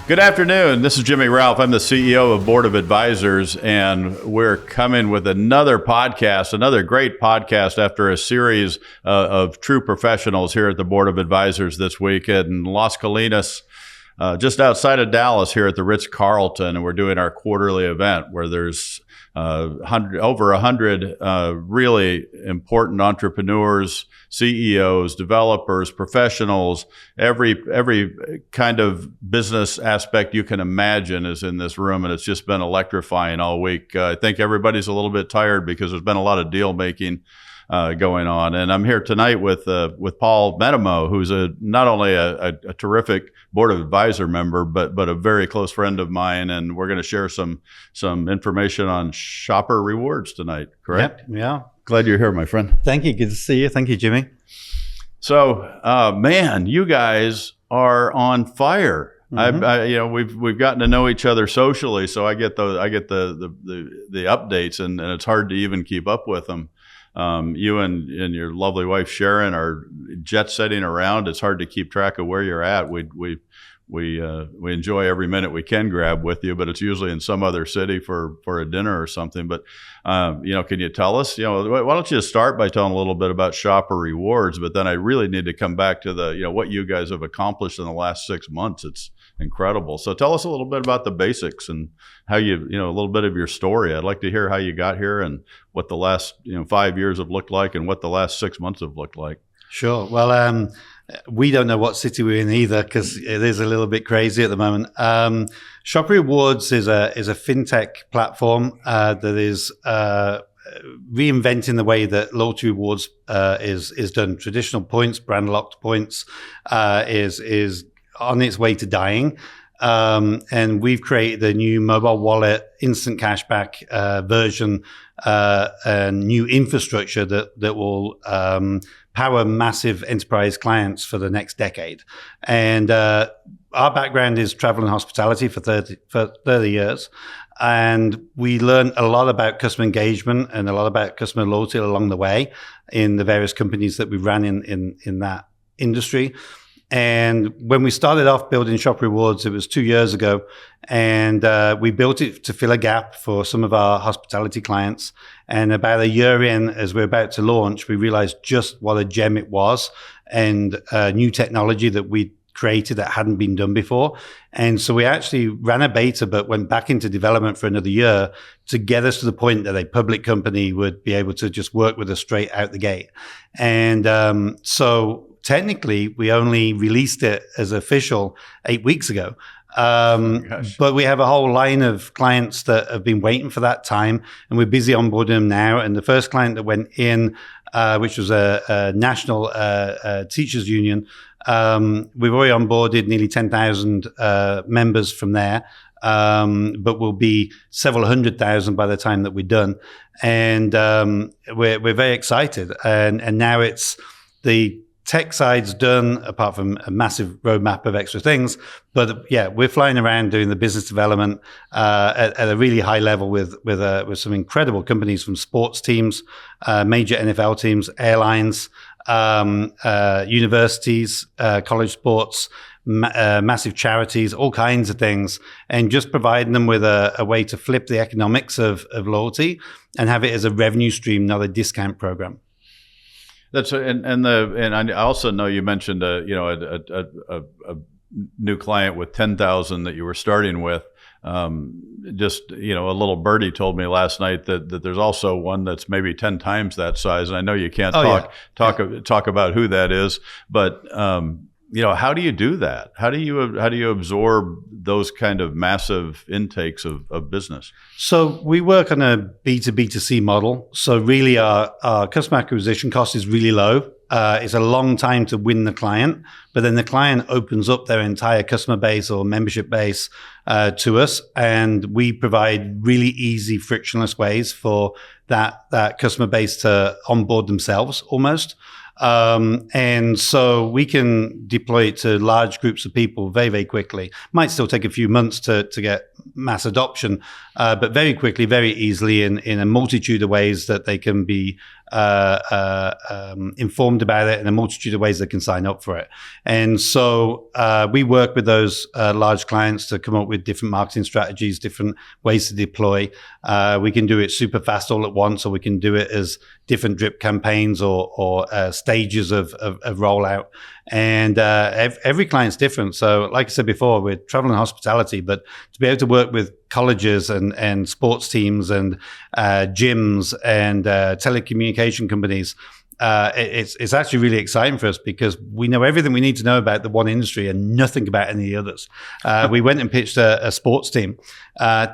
Good afternoon. This is Jimmy Ralph. I'm the CEO of Board of Advisors, and we're coming with another podcast, another great podcast after a series of true professionals here at the Board of Advisors this week in Las Colinas, just outside of Dallas here at the Ritz-Carlton, and we're doing our quarterly event where there's over 100 really important entrepreneurs, CEOs, developers, professionals, every kind of business aspect you can imagine is in this room, and it's just been electrifying all week. I think everybody's a little bit tired because there's been a lot of deal making going on, and I'm here tonight with Paul Mattimoe, who's not only a terrific Board of Advisor member, but a very close friend of mine, and we're going to share some information on Shopr Rewards tonight. Correct? Yep, yeah. Glad you're here, my friend. Thank you. Good to see you. Thank you, Jimmy. So, man, you guys are on fire. We've gotten to know each other socially, so I get the updates, and it's hard to even keep up with them. You and your lovely wife Sharon are jet setting around. It's hard to keep track of where you're at. We enjoy every minute we can grab with you, but it's usually in some other city for a dinner or something. But can you tell us? Why don't you just start by telling a little bit about Shopr Rewards? But then I really need to come back to what you guys have accomplished in the last 6 months. It's incredible. So tell us a little bit about the basics and how a little bit of your story. I'd like to hear how you got here and what the last 5 years have looked like and what the last 6 months have looked like. Sure. Well, we don't know what city we're in either because it is a little bit crazy at the moment. Shopr Rewards is a fintech platform that is reinventing the way that loyalty rewards is done. Traditional points, brand locked points, is on its way to dying. And we've created a new mobile wallet, instant cashback version, and new infrastructure that will power massive enterprise clients for the next decade. And our background is travel and hospitality for 30 years. And we learned a lot about customer engagement and a lot about customer loyalty along the way in the various companies that we ran in that industry. And when we started off building Shopr Rewards, it was 2 years ago, and we built it to fill a gap for some of our hospitality clients. And about a year in, as we're about to launch, we realized just what a gem it was and new technology that we created that hadn't been done before. And so we actually ran a beta, but went back into development for another year to get us to the point that a public company would be able to just work with us straight out the gate. And so technically, we only released it as official 8 weeks ago. But we have a whole line of clients that have been waiting for that time, and we're busy onboarding them now. And the first client that went in, which was a national teachers union, we've already onboarded nearly 10,000 members from there. But we'll be several 100,000 by the time that we're done. And we're very excited. And now it's the tech side's done, apart from a massive roadmap of extra things. But yeah, we're flying around doing the business development at a really high level with some incredible companies from sports teams, major NFL teams, airlines, universities, college sports, massive charities, all kinds of things, and just providing them with a way to flip the economics of loyalty and have it as a revenue stream, not a discount program. That's and I also know you mentioned a new client with 10,000 that you were starting with. A little birdie told me last night that there's also one that's maybe 10 times that size, and I know you can't talk about who that is, but how do you do that? How do you absorb those kind of massive intakes of business? So we work on a B2B2C model. So really our customer acquisition cost is really low. It's a long time to win the client, but then the client opens up their entire customer base or membership base to us, and we provide really easy, frictionless ways for that customer base to onboard themselves almost. And so we can deploy it to large groups of people very, very quickly. Might still take a few months to get mass adoption, but very quickly, very easily, in a multitude of ways that they can be informed about it, in a multitude of ways they can sign up for it. And so we work with those large clients to come up with different marketing strategies, different ways to deploy. We can do it super fast all at once, or we can do it as different drip campaigns or stages of rollout. And every client's different. So like I said before, we're travel and hospitality, but to be able to work with colleges and sports teams and gyms and telecommunication companies, it's actually really exciting for us because we know everything we need to know about the one industry and nothing about any of the others. We went and pitched a sports team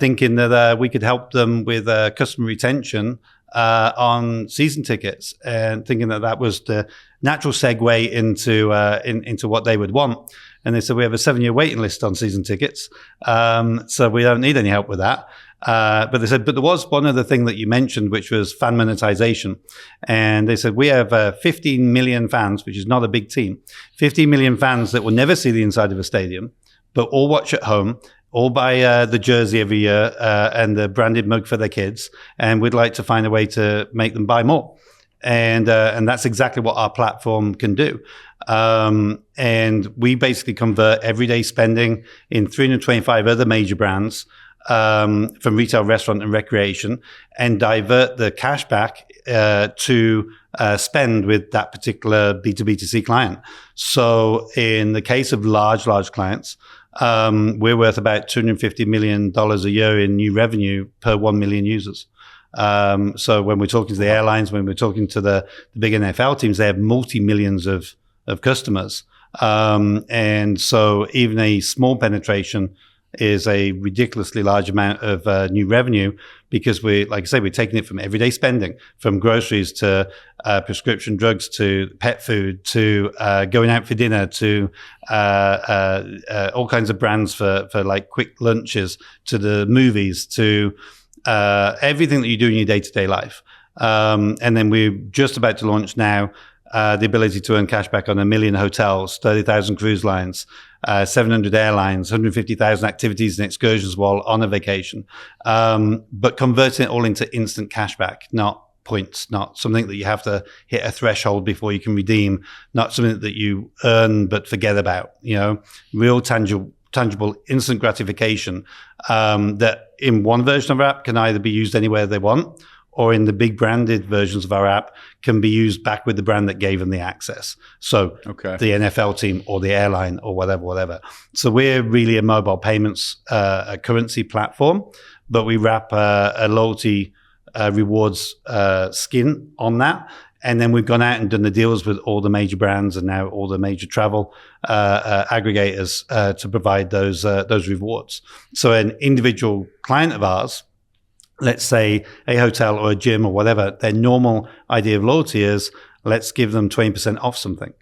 thinking that we could help them with customer retention on season tickets, and thinking that was the natural segue into what they would want. And they said, we have a 7-year waiting list on season tickets, so we don't need any help with that. But they said, but there was one other thing that you mentioned, which was fan monetization. And they said, we have 15 million fans, which is not a big team, 15 million fans that will never see the inside of a stadium, but all watch at home, all buy the jersey every year and the branded mug for their kids. And we'd like to find a way to make them buy more. And that's exactly what our platform can do. And we basically convert everyday spending in 325 other major brands from retail, restaurant, and recreation, and divert the cash back to spend with that particular B2B2C client. So in the case of large clients, we're worth about $250 million a year in new revenue per 1 million users. So when we're talking to the airlines, when we're talking to the big NFL teams, they have multi-millions of customers. And so even a small penetration is a ridiculously large amount of new revenue, because like I say, we're taking it from everyday spending, from groceries to prescription drugs to pet food to going out for dinner to all kinds of brands for like quick lunches, to the movies, to everything that you do in your day-to-day life. And then we're just about to launch now the ability to earn cash back on 1 million hotels, 30,000 cruise lines, 700 airlines, 150,000 activities and excursions while on a vacation, but converting it all into instant cash back, not points, not something that you have to hit a threshold before you can redeem, not something that you earn but forget about, real tangible instant gratification that in one version of our app can either be used anywhere they want, or in the big branded versions of our app can be used back with the brand that gave them the access. So the NFL team or the airline or whatever. So we're really a mobile payments a currency platform, but we wrap a loyalty rewards skin on that. And then we've gone out and done the deals with all the major brands and now all the major travel aggregators to provide those rewards. So an individual client of ours, let's say a hotel or a gym or whatever, their normal idea of loyalty is, let's give them 20% off something.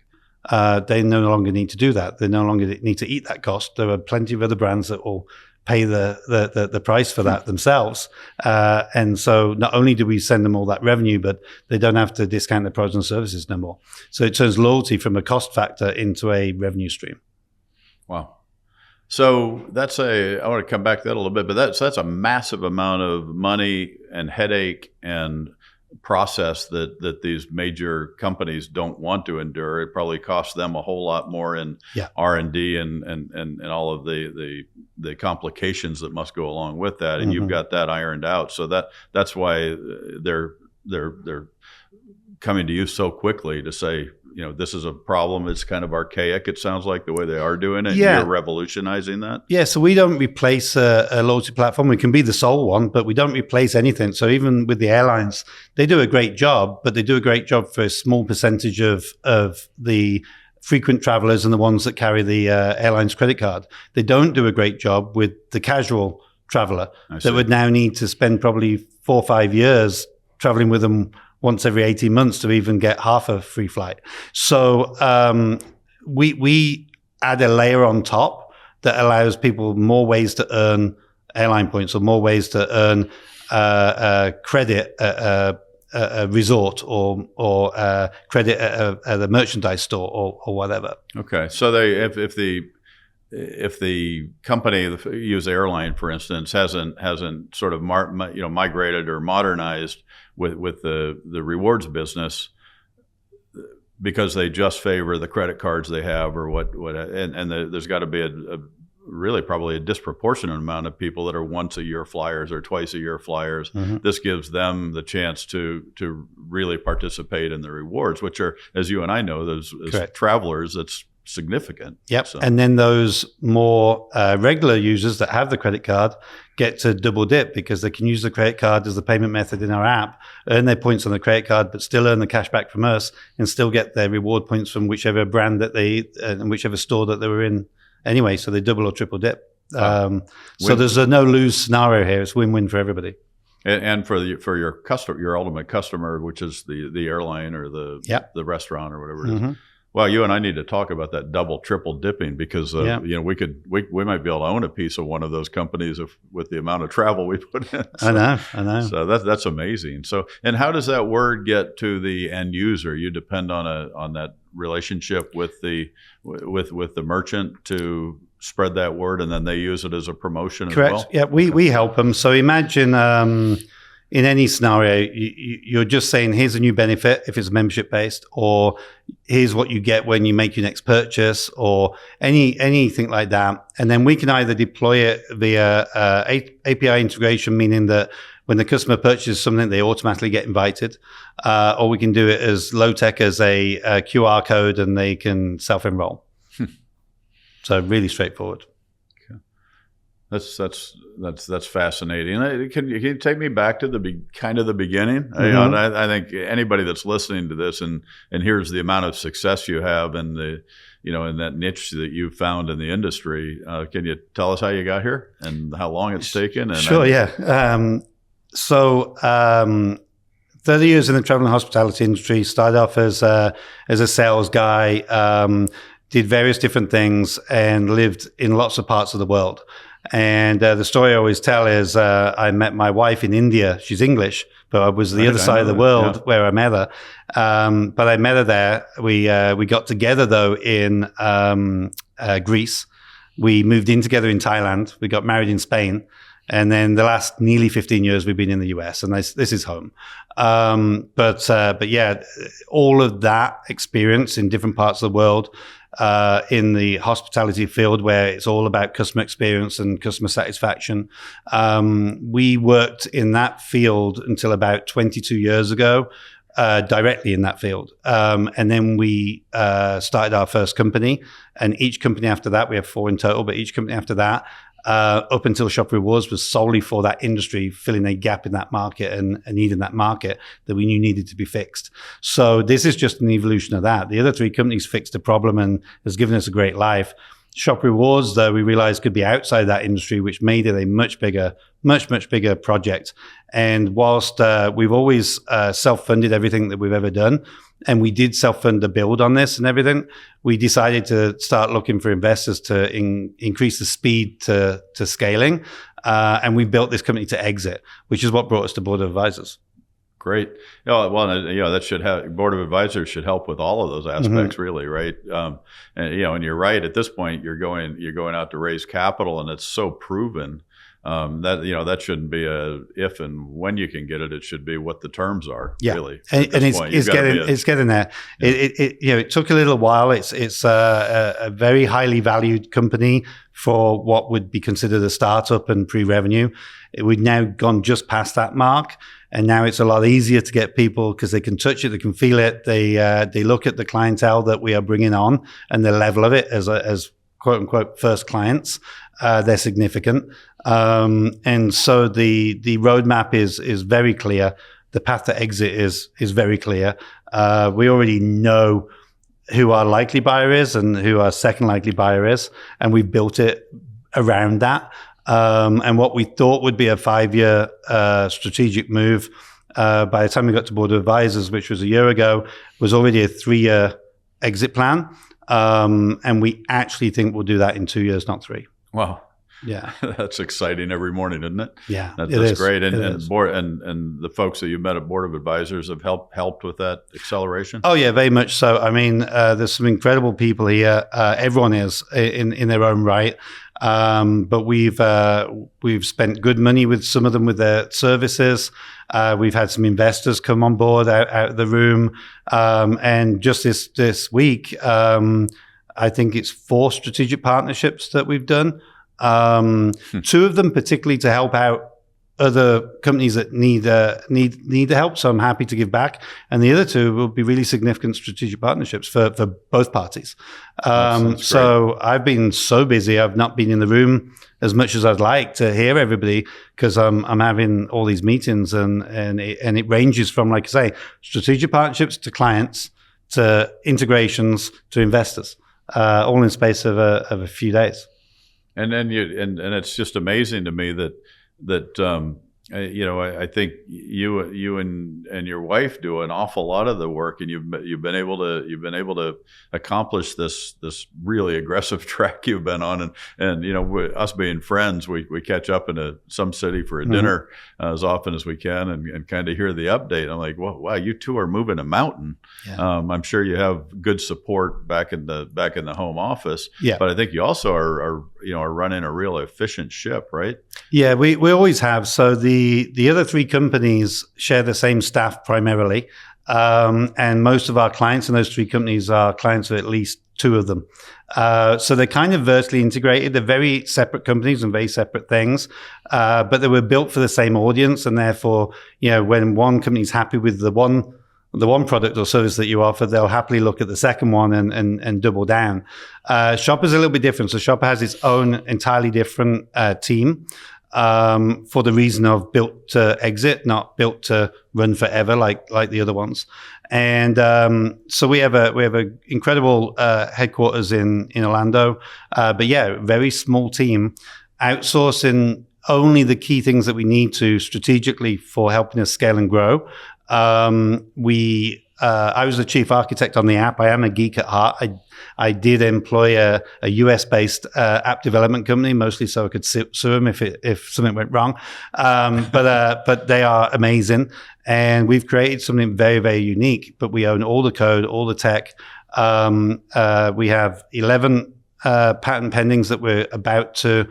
They no longer need to do that. They no longer need to eat that cost. There are plenty of other brands that will pay the price for that themselves. And so not only do we send them all that revenue, but they don't have to discount their products and services no more. So it turns loyalty from a cost factor into a revenue stream. Wow. So I want to come back to that a little bit, but that's a massive amount of money and headache and process that these major companies don't want to endure. It probably costs them a whole lot more in R&D and all of the complications that must go along with that. And you've got that ironed out. So that's why they're coming to you so quickly to say, this is a problem. It's kind of archaic, it sounds like, the way they are doing it. Yeah. You're revolutionizing that. Yeah, so we don't replace a loyalty platform. We can be the sole one, but we don't replace anything. So even with the airlines, they do a great job, but they do a great job for a small percentage of the frequent travelers and the ones that carry the airline's credit card. They don't do a great job with the casual traveler that would now need to spend probably 4 or 5 years traveling with them once every 18 months to even get half a free flight. So we add a layer on top that allows people more ways to earn airline points or more ways to earn credit at a resort or credit at a merchandise store or whatever. Okay, so if the if the company, use airline for instance, hasn't sort of migrated or modernized with the rewards business, because they just favor the credit cards they have, or there's got to be a really probably a disproportionate amount of people that are once a year flyers or twice a year flyers. This gives them the chance to really participate in the rewards, which are, as you and I know, as travelers, that's significant. Yep. So. And then those more regular users that have the credit card get to double dip, because they can use the credit card as the payment method in our app, earn their points on the credit card, but still earn the cash back from us, and still get their reward points from whichever brand that and whichever store that they were in anyway. So they double or triple dip. So there's a no lose scenario here. It's win-win for everybody. And for your customer, your ultimate customer, which is the airline or the restaurant or whatever it is. Well, you and I need to talk about that double, triple dipping, because we might be able to own a piece of one of those companies with the amount of travel we put in. So, I know. So that's amazing. So, and how does that word get to the end user? You depend on that relationship with the merchant to spread that word, and then they use it as a promotion. Correct. As well? Yeah, we help them. So imagine. In any scenario, you're just saying, here's a new benefit if it's membership based, or here's what you get when you make your next purchase, or anything like that. And then we can either deploy it via API integration, meaning that when the customer purchases something, they automatically get invited, or we can do it as low tech as a QR code, and they can self-enroll. So really straightforward. That's fascinating. Can you take me back to the beginning? I think anybody that's listening to this and hears the amount of success you have and in that niche that you've found in the industry, can you tell us how you got here and how long it's taken? Sure. 30 years in the travel and hospitality industry. Started off as a sales guy, did various different things, and lived in lots of parts of the world. And the story I always tell is I met my wife in India. She's English, but I was the other side of the world where I met her. But I met her there. We got together, though, in Greece. We moved in together in Thailand. We got married in Spain. And then the last nearly 15 years, we've been in the US, and this is home. But yeah, all of that experience in different parts of the world, in the hospitality field, where it's all about customer experience and customer satisfaction. We worked in that field until about 22 years ago, directly in that field. And then we started our first company, and each company after that, we have 4 in total, but each company after that, up until Shopr Rewards, was solely for that industry, filling a gap in that market and a need in that market that we knew needed to be fixed. So this is just an evolution of that. The other 3 companies fixed the problem and has given us a great life. Shopr Rewards, though, we realized could be outside that industry, which made it a much bigger project. And whilst we've always self-funded everything that we've ever done, and we did self-fund the build on this and everything, we decided to start looking for investors to increase the speed to scaling. And we built this company to exit, which is what brought us to Board of Advisors. Great. That should have, Board of Advisors should help with all of those aspects, really, right? And you're right. At this point, you're going out to raise capital, and it's so proven that shouldn't be a if and when you can get it. It should be what the terms are. Yeah. Really. And it's getting there. Yeah. It took a little while. It's a very highly valued company for what would be considered a startup and pre-revenue. We've now gone just past that mark. And now it's a lot easier to get people because they can touch it, they can feel it. They look at the clientele that we are bringing on and the level of it as quote unquote first clients. They're significant. And so the roadmap is very clear. The path to exit is very clear. We already know who our likely buyer is and who our second likely buyer is. And we've built it around that. And what we thought would be a 5-year strategic move, by the time we got to Board of Advisors, which was a year ago, was already a 3-year exit plan. And we actually think we'll do that in 2 years, not 3. Wow. Yeah. That's exciting every morning, isn't it? Yeah, That's great. And the folks that you met at Board of Advisors have helped with that acceleration. Oh yeah, very much so. I mean, there's some incredible people here. Everyone is in their own right. But we've spent good money with some of them with their services. We've had some investors come on board out of the room. And just this week, I think it's 4 strategic partnerships that we've done. 2 of them particularly to help out other companies that need the help. So I'm happy to give back. And the other 2 will be really significant strategic partnerships for both parties. So I've been so busy. I've not been in the room as much as I'd like to hear everybody because I'm having all these meetings and it ranges from, like I say, strategic partnerships to clients to integrations to investors, all in the space of a few days. And then and it's just amazing to me that I think you and your wife do an awful lot of the work, and you've been able to accomplish this really aggressive track you've been on, and us being friends, we catch up in some city for a dinner as often as we can, and kind of hear the update. I'm like, wow, you 2 are moving a mountain. Yeah. I'm sure you have good support back in the home office. Yeah. But I think you also are running a real efficient ship, right? Yeah, we always have. So the other 3 companies share the same staff primarily. And most of our clients in those 3 companies are clients of at least 2 of them. So they're kind of vertically integrated. They're very separate companies and very separate things, but they were built for the same audience. And therefore, when one company's happy with the one product or service that you offer, they'll happily look at the second one and double down. Shopr's a little bit different. So Shopr has its own entirely different team. For the reason of built to exit, not built to run forever like the other ones. And so we have a incredible headquarters in Orlando, but yeah, very small team, outsourcing only the key things that we need to strategically for helping us scale and grow. I was the chief architect on the app. I am a geek at heart. I did employ a US-based app development company, mostly so I could sue them if something went wrong. But they are amazing, and we've created something very, very unique. But we own all the code, all the tech. We have 11 patent pendings that we're about to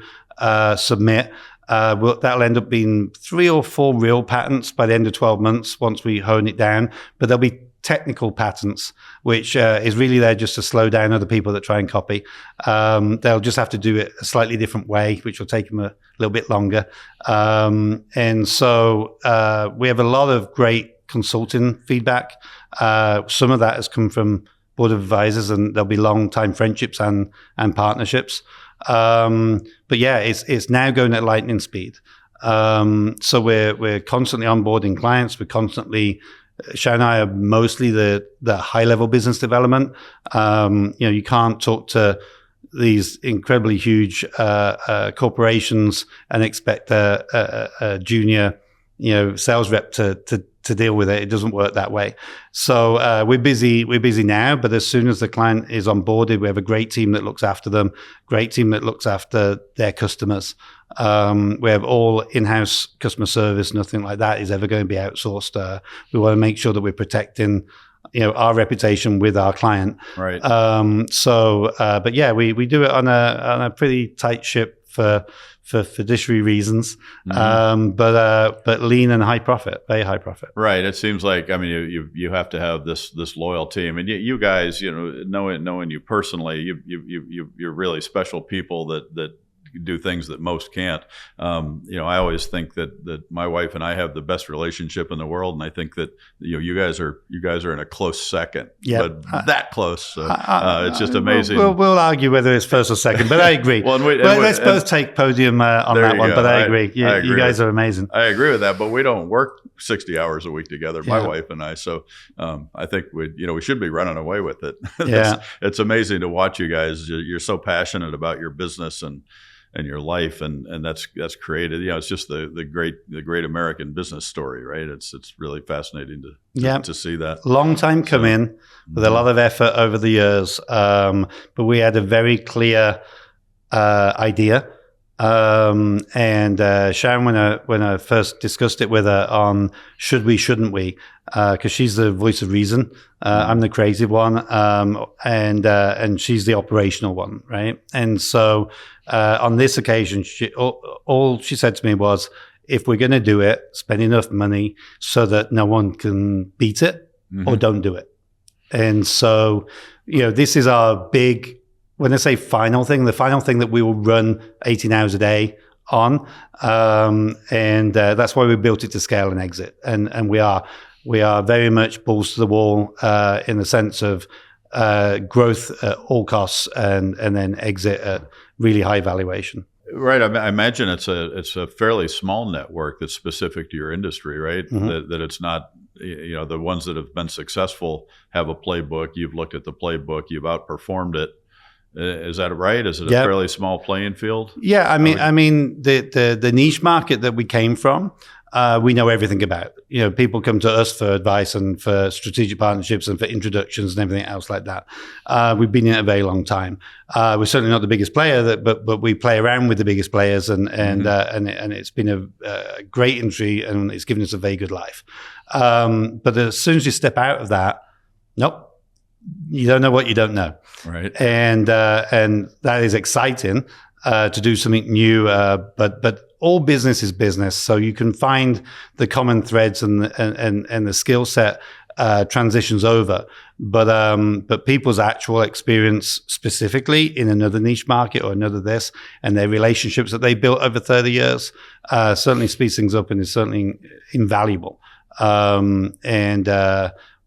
submit. That'll end up being 3 or 4 real patents by the end of 12 months once we hone it down. But there'll be technical patents, which is really there just to slow down other people that try and copy. They'll just have to do it a slightly different way, which will take them a little bit longer. And so we have a lot of great consulting feedback. Some of that has come from Board of Advisors, and there'll be long-time friendships and partnerships. But yeah, it's now going at lightning speed. So we're constantly onboarding clients. We're constantly, Sharon and I are mostly the high level business development. You can't talk to these incredibly huge corporations and expect a junior sales rep to deal with it. It doesn't work that way. So we're busy now, but as soon as the client is onboarded, we have a great team that looks after them, great team that looks after their customers. We have all in-house customer service. Nothing like that is ever going to be outsourced. We want to make sure that we're protecting our reputation with our client. Right. But yeah, we do it on a pretty tight ship for fiduciary reasons, but lean and high profit, very high profit. Right. It seems like, I mean, you have to have this loyal team, and you guys, knowing you personally, you're really special people that do things that most can't. I always think that my wife and I have the best relationship in the world, and I think that you guys are in a close second. Yeah, but that close. So, it's just amazing. We'll argue whether it's first or second, but I agree. Let's both take podium on that one. Go. But I agree. You guys are amazing. I agree with that. But we don't work 60 hours a week together, my wife and I. So I think we should be running away with it. It's amazing to watch you guys. You're so passionate about your business and your life, and that's created. It's just the great American business story, right? It's really fascinating to see that. Long time coming, with a lot of effort over the years, but we had a very clear idea And Sharon, when I first discussed it with her on should we, shouldn't we, because she's the voice of reason, I'm the creative one, and she's the operational one, right? And so on this occasion, all she said to me was, if we're going to do it, spend enough money so that no one can beat it, or don't do it. And so, this is our big, when I say final thing, the final thing that we will run 18 hours a day on. And that's why we built it to scale and exit. And we are very much balls to the wall in the sense of growth at all costs and then exit at really high valuation. Right. I imagine it's a fairly small network that's specific to your industry, right? That it's not, the ones that have been successful have a playbook. You've looked at the playbook. You've outperformed it. Is that right? Is it a fairly small playing field? Yeah. I mean, the niche market that we came from, we know everything about. People come to us for advice and for strategic partnerships and for introductions and everything else like that. We've been in it a very long time. We're certainly not the biggest player, but we play around with the biggest players, and it's been a great industry, and it's given us a very good life. But as soon as you step out of that, nope. You don't know what you don't know, right? And that is exciting to do something new. But all business is business, so you can find the common threads and the skill set transitions over. But people's actual experience, specifically in another niche market or another this, and their relationships that they built over 30 years, certainly speeds things up and is certainly invaluable. And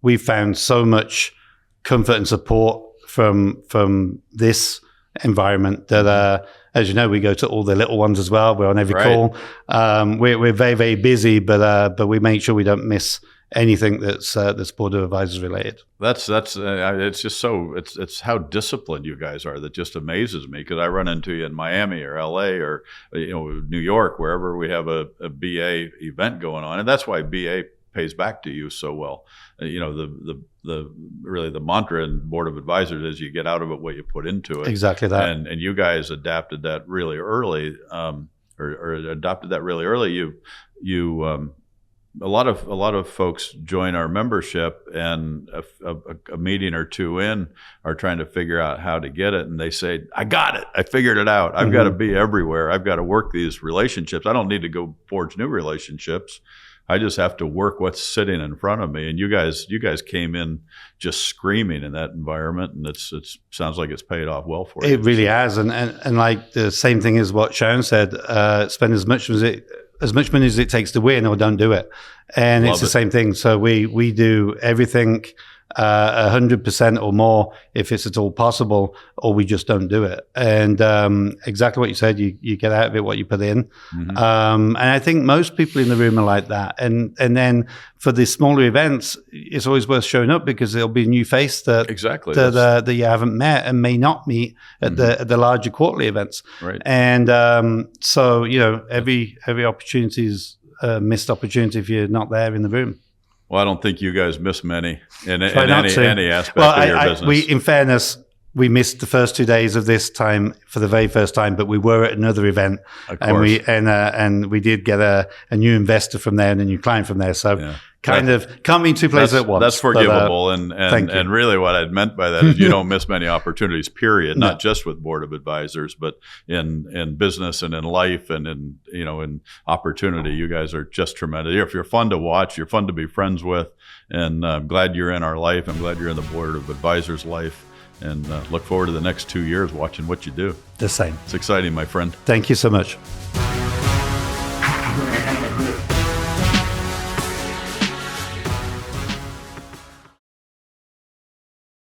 we've found so much comfort and support from this environment that, as you know, we go to all the little ones as well. We're on every call. We're very, very busy, but we make sure we don't miss anything that's board of advisors related. That's it's just so it's how disciplined you guys are that just amazes me, because I run into you in Miami or LA or New York, wherever we have a BA event going on, and that's why BA pays back to you so well. The mantra in board of advisors is you get out of it what you put into it. Exactly that. And you guys adapted that really early, or adopted that really early. You a lot of folks join our membership, and a meeting or two in are trying to figure out how to get it, and they say, I got it, I figured it out, I've got to be everywhere, I've got to work these relationships, I don't need to go forge new relationships, I just have to work what's sitting in front of me. And you guys came in just screaming in that environment, and it sounds like it's paid off well for you. It really has, and like the same thing as what Sharon said, spend as much money as it takes to win, or don't do it. And it's the same thing. So we do everything 100% or more if it's at all possible, or we just don't do it. And exactly what you said, you get out of it what you put in. And I think most people in the room are like that. And then for the smaller events, it's always worth showing up, because there'll be a new face that you haven't met and may not meet at the larger quarterly events. Right. And so every opportunity is a missed opportunity if you're not there in the room. Well, I don't think you guys miss many in any aspect of your business. In fairness, we missed the first 2 days of this time for the very first time, but we were at another event, and we did get a new investor from there and a new client from there. So can't be in two places at once. That's forgivable, and really what I meant by that is you don't miss many opportunities. Period. No. Not just with board of advisors, but in business and in life and in opportunity. You guys are just tremendous. You're fun to watch. You're fun to be friends with, and I'm glad you're in our life. I'm glad you're in the board of advisors' life. And look forward to the next 2 years watching what you do. The same. It's exciting, my friend. Thank you so much.